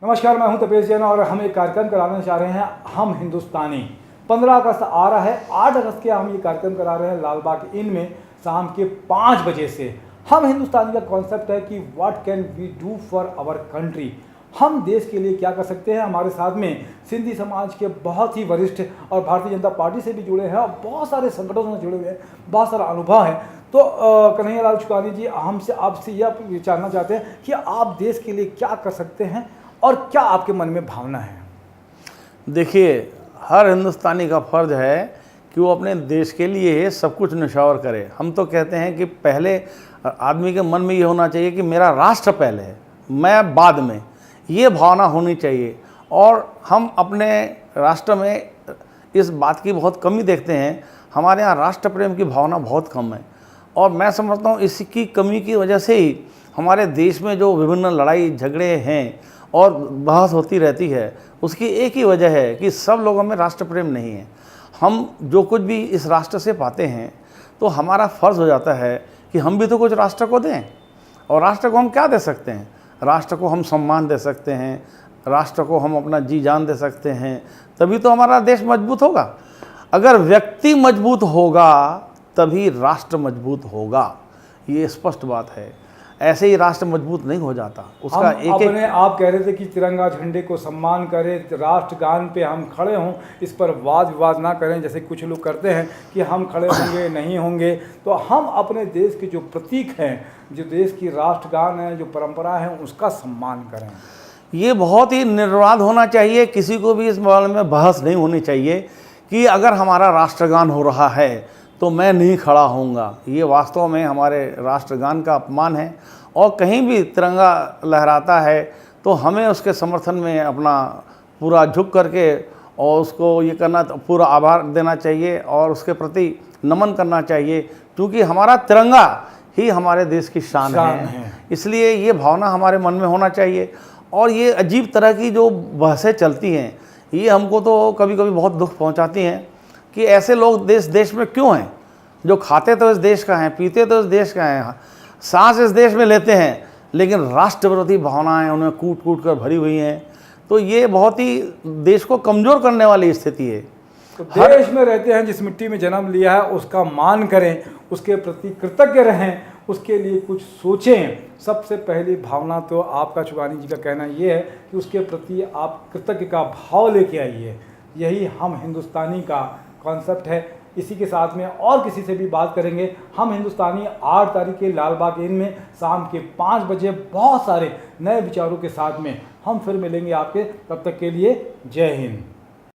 नमस्कार, मैं हूं तपेश जैन और हम एक कार्यक्रम कराना चाह रहे हैं हम हिंदुस्तानी। 15 अगस्त आ रहा है। 8 अगस्त के हम ये कार्यक्रम करा रहे हैं लाल बाग इन में शाम के 5 बजे से। हम हिंदुस्तानी का कॉन्सेप्ट है कि what can we do for our country, हम देश के लिए क्या कर सकते हैं। हमारे साथ में सिंधी समाज के बहुत ही वरिष्ठ और भारतीय जनता पार्टी से भी जुड़े हैं और बहुत सारे संगठनों से जुड़े हुए हैं, बहुत सारा अनुभव है। तो कन्हैयालाल चुकानी जी, हमसे आपसे यह जानना चाहते हैं कि आप देश के लिए क्या कर सकते हैं और क्या आपके मन में भावना है। देखिए, हर हिंदुस्तानी का फ़र्ज़ है कि वो अपने देश के लिए सब कुछ न्यौछावर करे। हम तो कहते हैं कि पहले आदमी के मन में ये होना चाहिए कि मेरा राष्ट्र पहले है, मैं बाद में, ये भावना होनी चाहिए। और हम अपने राष्ट्र में इस बात की बहुत कमी देखते हैं। हमारे यहाँ राष्ट्र प्रेम की भावना बहुत कम है और मैं समझता हूँ इसकी कमी की वजह से ही हमारे देश में जो विभिन्न लड़ाई झगड़े हैं और बहस होती रहती है, उसकी एक ही वजह है कि सब लोगों में राष्ट्र प्रेम नहीं है। हम जो कुछ भी इस राष्ट्र से पाते हैं तो हमारा फ़र्ज़ हो जाता है कि हम भी तो कुछ राष्ट्र को दें। और राष्ट्र को हम क्या दे सकते हैं? राष्ट्र को हम सम्मान दे सकते हैं, राष्ट्र को हम अपना जी जान दे सकते हैं, तभी तो हमारा देश मजबूत होगा। अगर व्यक्ति मजबूत होगा तभी राष्ट्र मजबूत होगा, ये स्पष्ट बात है। ऐसे ही राष्ट्र मजबूत नहीं हो जाता। उसका आप कह रहे थे कि तिरंगा झंडे को सम्मान करें, राष्ट्रगान पे हम खड़े हों, इस पर वाद विवाद ना करें जैसे कुछ लोग करते हैं कि हम खड़े होंगे नहीं होंगे। तो हम अपने देश के जो प्रतीक हैं, जो देश की राष्ट्रगान है, जो परंपरा है, उसका सम्मान करें। ये बहुत ही निर्बाध होना चाहिए। किसी को भी इस बारे में बहस नहीं होनी चाहिए कि अगर हमारा राष्ट्रगान हो रहा है तो मैं नहीं खड़ा होऊंगा। ये वास्तव में हमारे राष्ट्रगान का अपमान है। और कहीं भी तिरंगा लहराता है तो हमें उसके समर्थन में अपना पूरा झुक करके और उसको ये करना, पूरा आभार देना चाहिए और उसके प्रति नमन करना चाहिए, क्योंकि हमारा तिरंगा ही हमारे देश की शान है। इसलिए ये भावना हमारे मन में होना चाहिए। और ये अजीब तरह की जो बहसें चलती हैं, ये हमको तो कभी कभी बहुत दुख पहुंचाती हैं कि ऐसे लोग देश में क्यों हैं, जो खाते तो इस देश का हैं, पीते तो इस देश का हैं, सांस इस देश में लेते हैं, लेकिन राष्ट्र विरोधी भावनाएं उन्हें कूट कूट कर भरी हुई हैं। तो ये बहुत ही देश को कमज़ोर करने वाली स्थिति है। तो देश में रहते हैं, जिस मिट्टी में जन्म लिया है उसका मान करें, उसके प्रति कृतज्ञ रहें, उसके लिए कुछ सोचें। सबसे पहली भावना तो आपका चुकानी जी का कहना ये है कि उसके प्रति आप कृतज्ञ का भाव लेके आइए। यही हम हिंदुस्तानी का कॉन्सेप्ट है। इसी के साथ में और किसी से भी बात करेंगे। हम हिंदुस्तानी 8 तारीख के लाल बाग इन में शाम के 5 बजे बहुत सारे नए विचारों के साथ में हम फिर मिलेंगे आपके। तब तक के लिए जय हिंद।